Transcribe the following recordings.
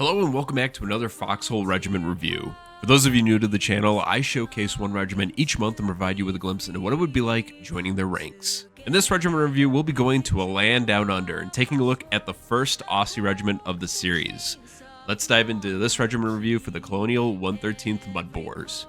Hello and welcome back to another Foxhole Regiment review. For those of you new to the channel, I showcase one regiment each month and provide you with a glimpse into what it would be like joining their ranks. In this regiment review, we'll be going to a land down under and taking a look at the first Aussie regiment of the series. Let's dive into this regiment review for the Colonial 113th Mud Boars.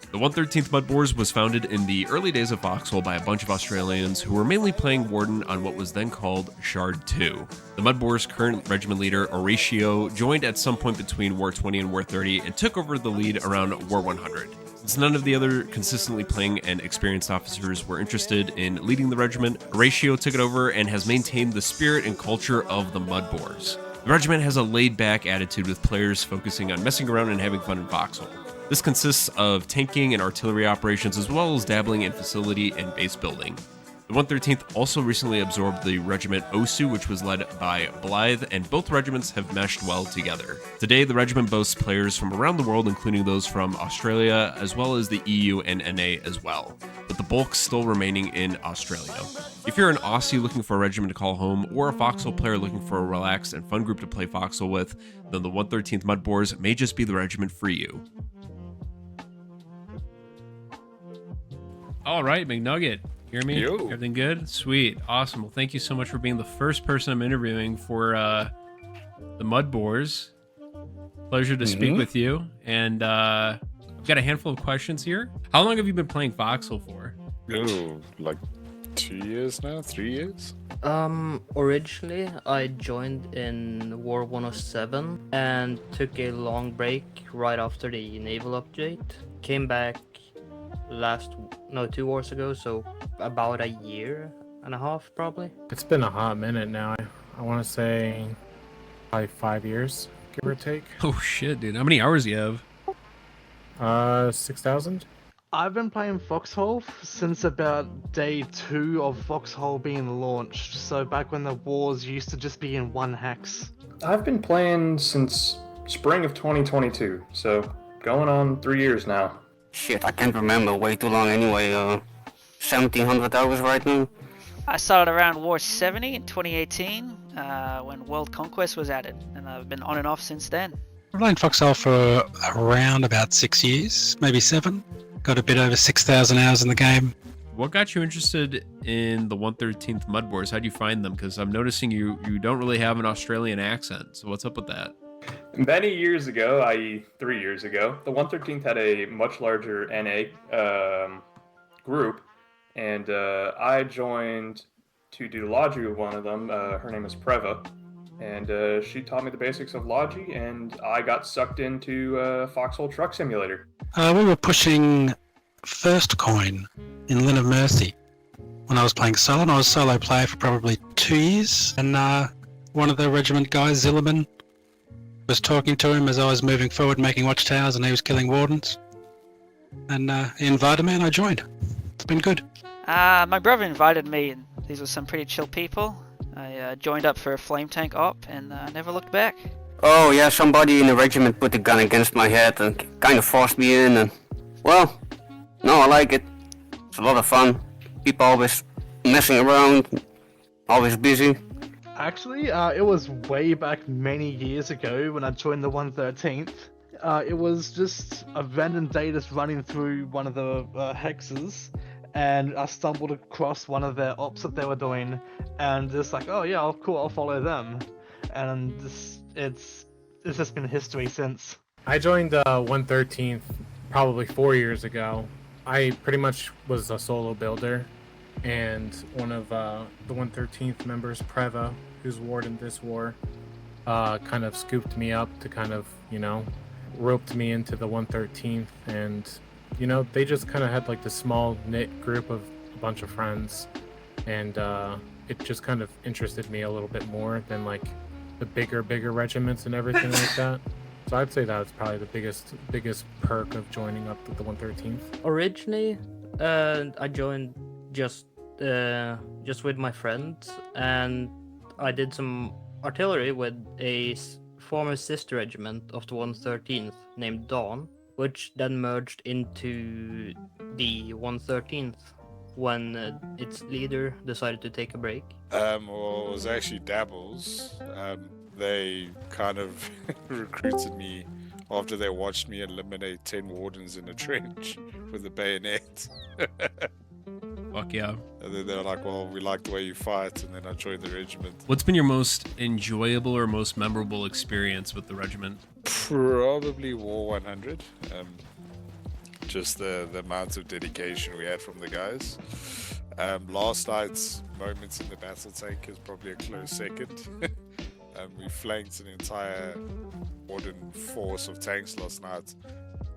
The 113th Mud Boars was founded in the early days of Foxhole by a bunch of Australians who were mainly playing Warden on what was then called Shard 2. The Mud Boars' current regiment leader, Horatio, joined at some point between War 20 and War 30 and took over the lead around War 100. Since none of the other consistently playing and experienced officers were interested in leading the regiment, Horatio took it over and has maintained the spirit and culture of the Mud Boars. The regiment has a laid-back attitude with players focusing on messing around and having fun in Foxhole. This consists of tanking and artillery operations as well as dabbling in facility and base building. The 113th also recently absorbed the regiment Osu, which was led by Blythe, and both regiments have meshed well together. Today, the regiment boasts players from around the world, including those from Australia, as well as the EU and NA as well, but the bulk still remaining in Australia. If you're an Aussie looking for a regiment to call home, or a Foxhole player looking for a relaxed and fun group to play Foxhole with, then the 113th Mud Boars may just be the regiment for you. All right, McNugget. Hear me? Yo. Everything good? Sweet. Awesome. Well, thank you so much for being the first person I'm interviewing for the Mud Boars. Pleasure to speak with you. And I've got a handful of questions here. How long have you been playing Foxhole for? Oh, like 2 years now? 3 years? Originally I joined in War 107 and took a long break right after the naval update. Came back 2 wars ago, so about a year and a half probably. It's been a hot minute now. I want to say probably 5 years, give or take. Oh shit, dude. How many hours do you have? 6,000. I've been playing Foxhole since about day 2 of Foxhole being launched, so back when the wars used to just be in one hex. I've been playing since spring of 2022, so going on 3 years now. Shit, I can't remember. Way too long anyway. 1,700 hours right now. I started around War 70 in 2018 when World Conquest was added, and I've been on and off since then. I've played Foxhole for around about 6 years, maybe 7. Got a bit over 6,000 hours in the game. What got you interested in the 113th Mud Boars? How'd you find them? Because I'm noticing you don't really have an Australian accent, so what's up with that? Many years ago, i.e. 3 years ago, the 113th had a much larger NA group, and I joined to do Logi with one of them. Her name is Preva, and she taught me the basics of Logi, and I got sucked into Foxhole Truck Simulator. We were pushing First Coin in Lynn of Mercy when I was playing solo, and I was solo player for probably 2 years, and one of the regiment guys, Zilliman, was talking to him as I was moving forward, making watchtowers, and he was killing wardens. And he invited me, and I joined. It's been good. My brother invited me, and these were some pretty chill people. I joined up for a flame tank op, and I never looked back. Oh yeah, somebody in the regiment put a gun against my head and kind of forced me in, and well, no, I like it. It's a lot of fun. People always messing around, always busy. Actually, it was way back many years ago when I joined the 113th. It was just a random day just running through one of the hexes, and I stumbled across one of their ops that they were doing, and just like, oh yeah, cool, I'll follow them. And it's just been history since. I joined 113th probably 4 years ago. I pretty much was a solo builder, and one of the 113th members, Preva, who's warden this war, kind of scooped me up to kind of, roped me into the 113th, and, they just kind of had like this small knit group of a bunch of friends, and it just kind of interested me a little bit more than like the bigger regiments and everything like that. So I'd say that was probably the biggest perk of joining up with the 113th. Originally, I joined just with my friends, and I did some artillery with a former sister regiment of the 113th named Dawn, which then merged into the 113th when its leader decided to take a break. Well, it was actually Dabbles. They kind of recruited me after they watched me eliminate 10 wardens in a trench with a bayonet. Fuck yeah. And then they're like, well, we like the way you fight, and then I joined the regiment. What's been your most enjoyable or most memorable experience with the regiment? Probably War 100. Just the amount of dedication we had from the guys. Last night's moments in the battle tank is probably a close second. We flanked an entire warden force of tanks last night.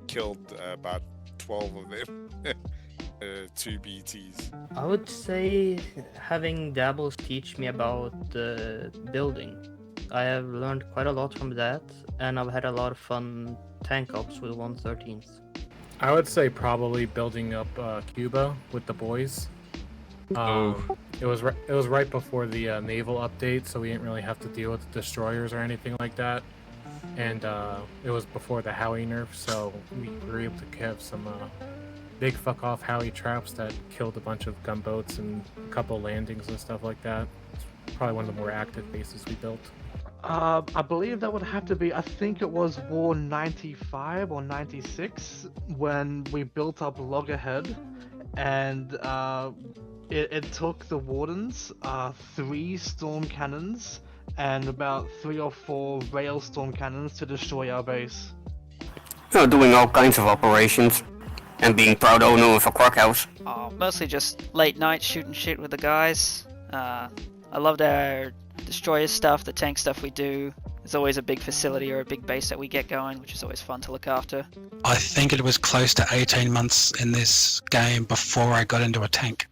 Killed about 12 of them. 2 BTs. I would say having Dabbles teach me about building. I have learned quite a lot from that, and I've had a lot of fun tank ops with 113th. I would say probably building up Cuba with the boys. It was right before the naval update, so we didn't really have to deal with destroyers or anything like that. And it was before the Howie nerf, so we were able to have some big fuck off Howie traps that killed a bunch of gunboats and a couple landings and stuff like that. It's probably one of the more active bases we built. I believe that would have to be, I think it was War 95 or 96 when we built up Loggerhead, and it took the Wardens 3 storm cannons and about 3 or 4 rail storm cannons to destroy our base. Doing all kinds of operations and being proud owner of a crock house. Mostly just late night shooting shit with the guys. I loved our destroyer stuff, the tank stuff we do. There's always a big facility or a big base that we get going, which is always fun to look after. I think it was close to 18 months in this game before I got into a tank.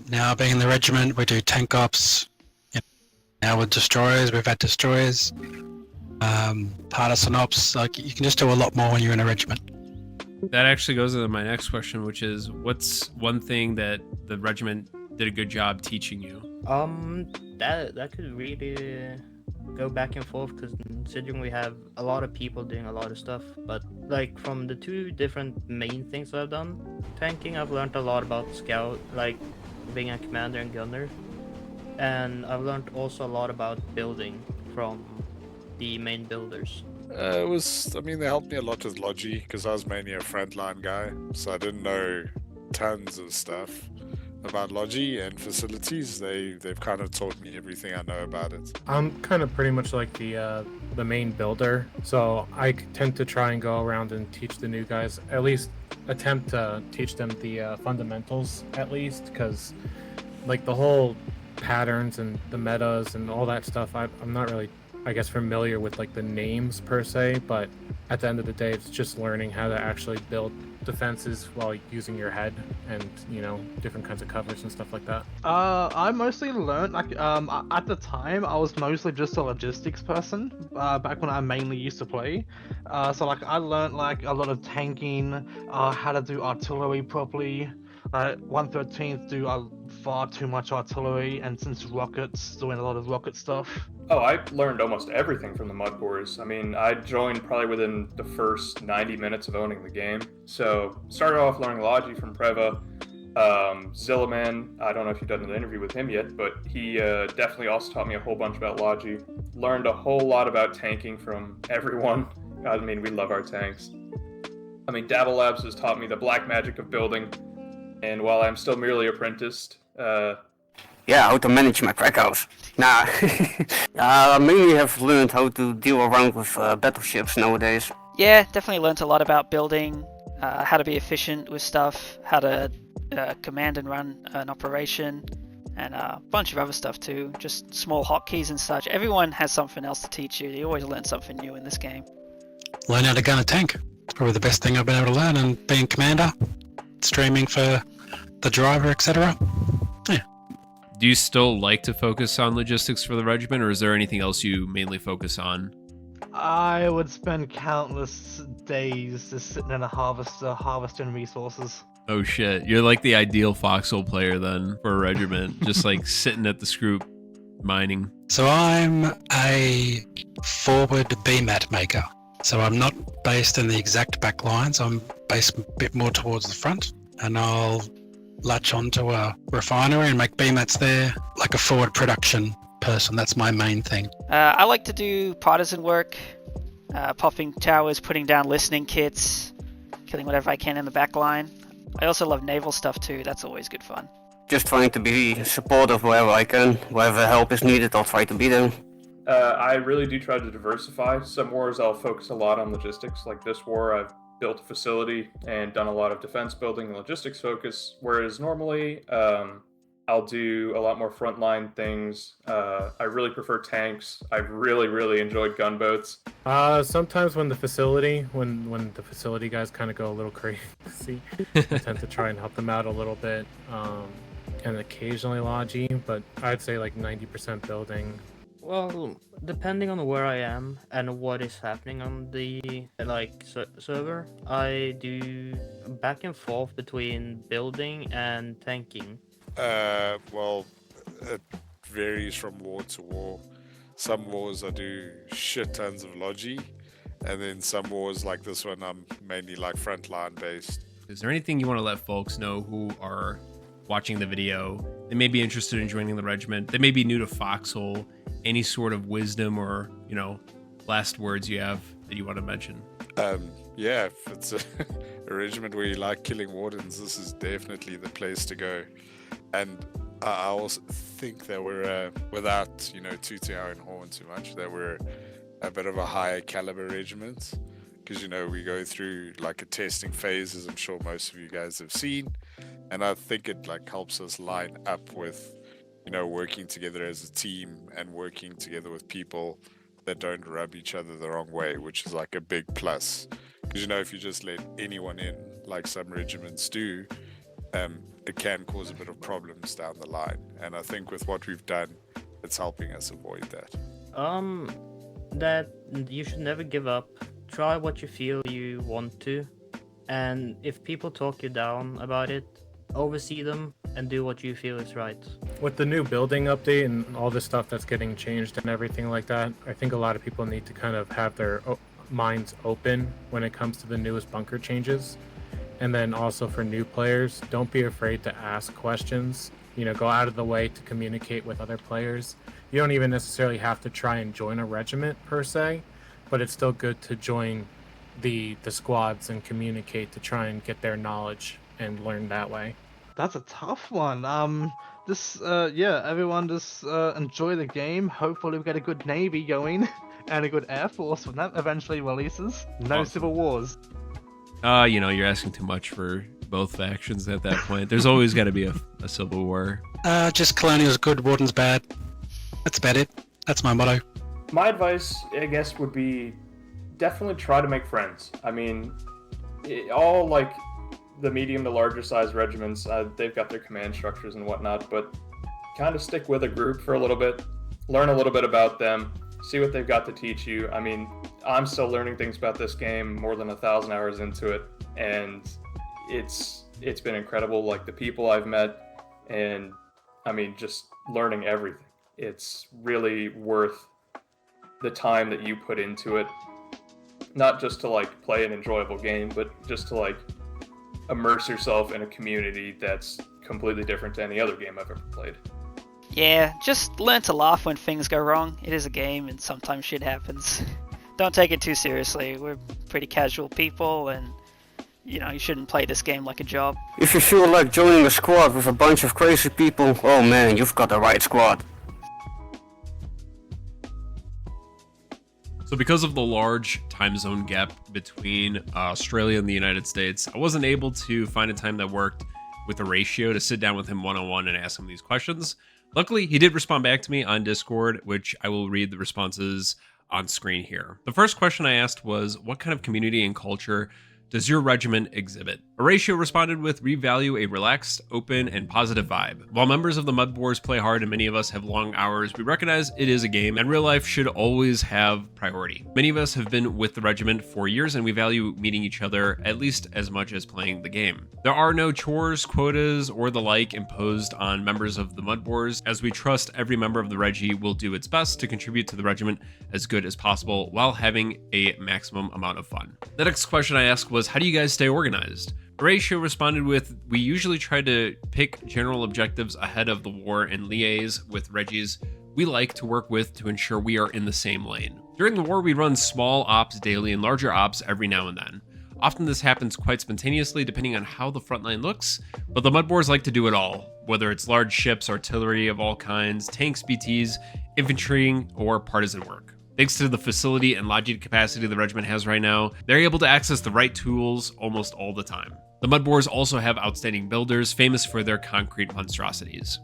Now being in the regiment, we do tank ops. Now with destroyers, we've had destroyers. Partisan ops, like you can just do a lot more when you're in a regiment. That actually goes into my next question, which is, what's one thing that the regiment did a good job teaching you? That could really go back and forth, because considering we have a lot of people doing a lot of stuff, but like from the 2 different main things I've done, tanking, I've learned a lot about scout, like being a commander and gunner, and I've learned also a lot about building from the main builders. They helped me a lot with Logi, because I was mainly a frontline guy, so I didn't know tons of stuff about Logi and facilities. They've kind of taught me everything I know about it. I'm kind of pretty much like the main builder, so I tend to try and go around and teach the new guys, at least attempt to teach them the fundamentals, at least, because like the whole patterns and the metas and all that stuff, I'm not really, I guess, familiar with like the names per se, but at the end of the day, it's just learning how to actually build defenses while using your head and, different kinds of covers and stuff like that. I mostly learned, at the time, I was mostly just a logistics person, back when I mainly used to play. So I learned a lot of tanking, how to do artillery properly. 113th do far too much artillery, and since rockets, doing a lot of rocket stuff. Oh, I learned almost everything from the Mud Boars. I joined probably within the first 90 minutes of owning the game. So started off learning Logi from Preva, Zillaman, I don't know if you've done an interview with him yet, but he definitely also taught me a whole bunch about Logi. Learned a whole lot about tanking from everyone. I mean, we love our tanks. I mean, Dabble Labs has taught me the black magic of building, and while I'm still merely apprenticed, Yeah, how to manage my crack house. Nah, I mainly have learned how to deal around with battleships nowadays. Yeah, definitely learnt a lot about building, how to be efficient with stuff, how to command and run an operation, and a bunch of other stuff too. Just small hotkeys and such. Everyone has something else to teach you. You always learn something new in this game. Learn how to gun a tank. It's probably the best thing I've been able to learn, and being commander, streaming for the driver, etc. Yeah. Do you still like to focus on logistics for the regiment, or is there anything else you mainly focus on? I would spend countless days just sitting in a harvester, harvesting resources. Oh shit, you're like the ideal Foxhole player then for a regiment, just like sitting at the scroop mining. So I'm a forward BMAT maker. So I'm not based in the exact back lines. I'm based a bit more towards the front, and I'll latch onto a refinery and make BMATs there, like a forward production person. That's my main thing. I like to do partisan work, popping towers, putting down listening kits, killing whatever I can in the back line. I also love naval stuff too. That's always good fun. Just trying to be supportive wherever I can. Wherever help is needed, I'll try to be there. I really do try to diversify. Some wars I'll focus a lot on logistics. Like this war, I've built a facility and done a lot of defense building and logistics focus, whereas normally I'll do a lot more frontline things. I really prefer tanks. I've really enjoyed gunboats. Sometimes when the facility guys kind of go a little crazy, I tend to try and help them out a little bit, and occasionally Logi, but I'd say like 90% building. Well, depending on where I am and what is happening on the server, I do back and forth between building and tanking. Well, it varies from war to war. Some wars I do shit tons of logi, and then some wars like this one I'm mainly like frontline based. Is there anything you want to let folks know who are watching the video? They may be interested in joining the regiment. They may be new to Foxhole. Any sort of wisdom or, last words you have that you want to mention? Yeah, if it's a regiment where you like killing wardens, this is definitely the place to go. And I also think that we're, without, tooting our own horn too much, that we're a bit of a higher caliber regiment. Because, we go through like a testing phase, as I'm sure most of you guys have seen. And I think it helps us line up with, working together as a team and working together with people that don't rub each other the wrong way, which is like a big plus. Because, if you just let anyone in, like some regiments do, it can cause a bit of problems down the line. And I think with what we've done, it's helping us avoid that. That you should never give up. Try what you feel you want to. And if people talk you down about it, oversee them and do what you feel is right. With the new building update and all the stuff that's getting changed and everything like that, I think a lot of people need to kind of have their minds open when it comes to the newest bunker changes. And then also for new players, don't be afraid to ask questions. Go out of the way to communicate with other players. You don't even necessarily have to try and join a regiment per se, but it's still good to join the squads and communicate to try and get their knowledge and learn that way. That's a tough one. Everyone just enjoy the game. Hopefully we get a good Navy going and a good Air Force when that eventually releases. No civil wars. You're asking too much for both factions at that point. There's always got to be a civil war. Just Colonial's good, Warden's bad. That's about it. That's my motto. My advice, I guess, would be definitely try to make friends. I mean, all the medium to larger size regiments, they've got their command structures and whatnot, but kind of stick with a group for a little bit, learn a little bit about them, see what they've got to teach you. I mean, I'm still learning things about this game more than 1,000 hours into it, and it's been incredible, the people I've met, and I mean, just learning everything. It's really worth the time that you put into it, not just to play an enjoyable game, but just to immerse yourself in a community that's completely different to any other game I've ever played. Yeah, just learn to laugh when things go wrong. It is a game and sometimes shit happens. Don't take it too seriously. We're pretty casual people and, you know, you shouldn't play this game like a job. If you feel like joining a squad with a bunch of crazy people, oh man, you've got the right squad. So because of the large time zone gap between Australia and the United States, I wasn't able to find a time that worked with a ratio to sit down with him one-on-one and ask him these questions. Luckily, he did respond back to me on Discord, which I will read the responses on screen here. The first question I asked was, what kind of community and culture does your regiment exhibit? Horatio responded with, we value a relaxed, open, and positive vibe. While members of the Mud Boars play hard and many of us have long hours, we recognize it is a game and real life should always have priority. Many of us have been with the regiment for years and we value meeting each other at least as much as playing the game. There are no chores, quotas, or the like imposed on members of the Mud Boars, as we trust every member of the Reggie will do its best to contribute to the regiment as good as possible while having a maximum amount of fun. The next question I asked was, how do you guys stay organized? Horatio responded with, we usually try to pick general objectives ahead of the war and liaise with Reggies we like to work with to ensure we are in the same lane. During the war, we run small ops daily and larger ops every now and then. Often this happens quite spontaneously depending on how the front line looks, but the Mud Boars like to do it all, whether it's large ships, artillery of all kinds, tanks, BTs, infantry, or partisan work. Thanks to the facility and lodging capacity the regiment has right now, they're able to access the right tools almost all the time. The Mud Boars also have outstanding builders, famous for their concrete monstrosities.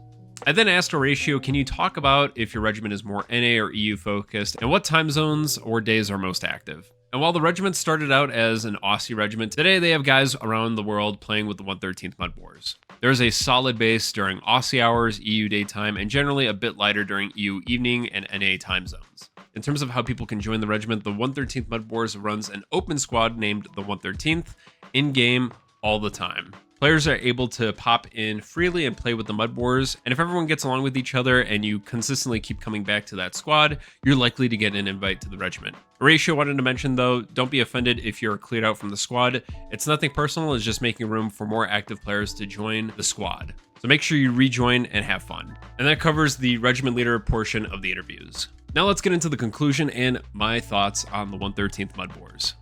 I then asked Horatio, can you talk about if your regiment is more NA or EU focused, and what time zones or days are most active? And while the regiment started out as an Aussie regiment, today they have guys around the world playing with the 113th Mud Boars. There is a solid base during Aussie hours, EU daytime, and generally a bit lighter during EU evening and NA time zones. In terms of how people can join the regiment, the 113th Mud Boars runs an open squad named the 113th, in-game, all the time. Players are able to pop in freely and play with the Mud Boars, and if everyone gets along with each other and you consistently keep coming back to that squad, you're likely to get an invite to the regiment. Horatio wanted to mention though, don't be offended if you're cleared out from the squad. It's nothing personal, it's just making room for more active players to join the squad. So make sure you rejoin and have fun. And that covers the regiment leader portion of the interviews. Now let's get into the conclusion and my thoughts on the 113th Mud Boars.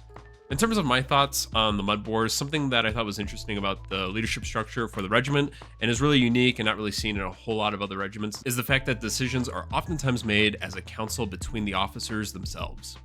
In terms of my thoughts on the Mud Boars, something that I thought was interesting about the leadership structure for the regiment and is really unique and not really seen in a whole lot of other regiments is the fact that decisions are oftentimes made as a council between the officers themselves.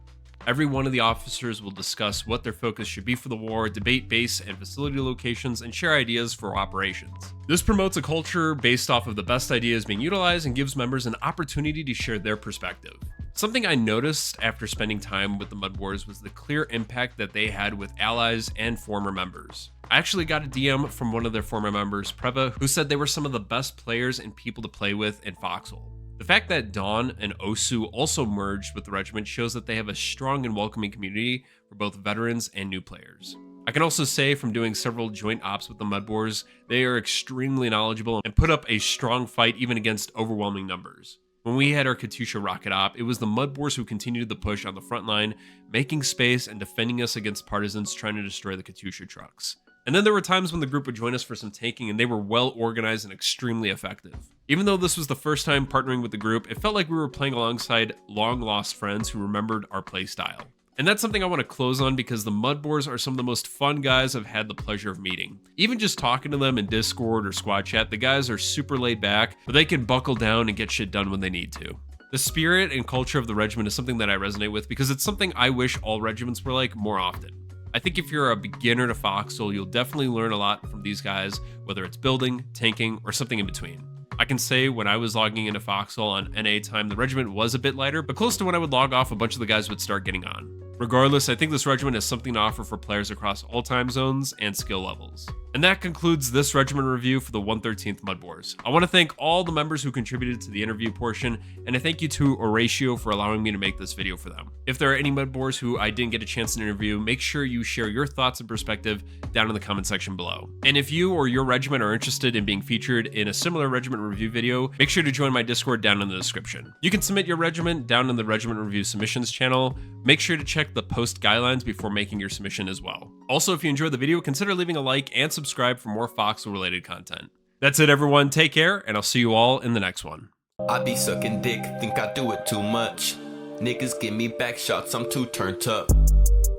Every one of the officers will discuss what their focus should be for the war, debate base and facility locations, and share ideas for operations. This promotes a culture based off of the best ideas being utilized and gives members an opportunity to share their perspective. Something I noticed after spending time with the Mud Boars was the clear impact that they had with allies and former members. I actually got a DM from one of their former members, Preva, who said they were some of the best players and people to play with in Foxhole. The fact that Dawn and Osu also merged with the regiment shows that they have a strong and welcoming community for both veterans and new players. I can also say from doing several joint ops with the Mud Boars, they are extremely knowledgeable and put up a strong fight even against overwhelming numbers. When we had our Katusha rocket op, it was the Mud Boars who continued the push on the front line, making space and defending us against partisans trying to destroy the Katusha trucks. And then there were times when the group would join us for some tanking and they were well organized and extremely effective. Even though this was the first time partnering with the group, it felt like we were playing alongside long lost friends who remembered our play style. And that's something I want to close on because the Mud Boars are some of the most fun guys I've had the pleasure of meeting. Even just talking to them in Discord or squad chat, the guys are super laid back, but they can buckle down and get shit done when they need to. The spirit and culture of the regiment is something that I resonate with because it's something I wish all regiments were like more often. I think if you're a beginner to Foxhole, you'll definitely learn a lot from these guys, whether it's building, tanking, or something in between. I can say when I was logging into Foxhole on NA time, the regiment was a bit lighter, but close to when I would log off, a bunch of the guys would start getting on. Regardless, I think this regiment has something to offer for players across all time zones and skill levels. And that concludes this regiment review for the 113th Mud Boars. I want to thank all the members who contributed to the interview portion, and a thank you to Horatio for allowing me to make this video for them. If there are any Mud Boars who I didn't get a chance to interview, make sure you share your thoughts and perspective down in the comment section below. And if you or your regiment are interested in being featured in a similar regiment review video, make sure to join my Discord down in the description. You can submit your regiment down in the Regiment Review Submissions channel. Make sure to check the post guidelines before making your submission as well. Also, if you enjoyed the video, consider leaving a like and subscribe for more Foxhole related content. That's it, everyone. Take care, and I'll see you all in the next one. I be sucking dick, think I do it too much. Niggas give me back shots, I'm too turned up.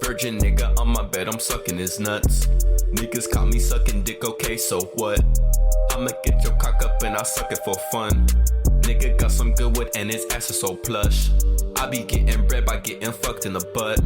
Virgin nigga on my bed, I'm sucking his nuts. Niggas call me sucking dick, okay, so what? I'ma get your cock up and I suck it for fun. Nigga got some good wood and his ass is so plush. I be getting bread by getting fucked in the butt.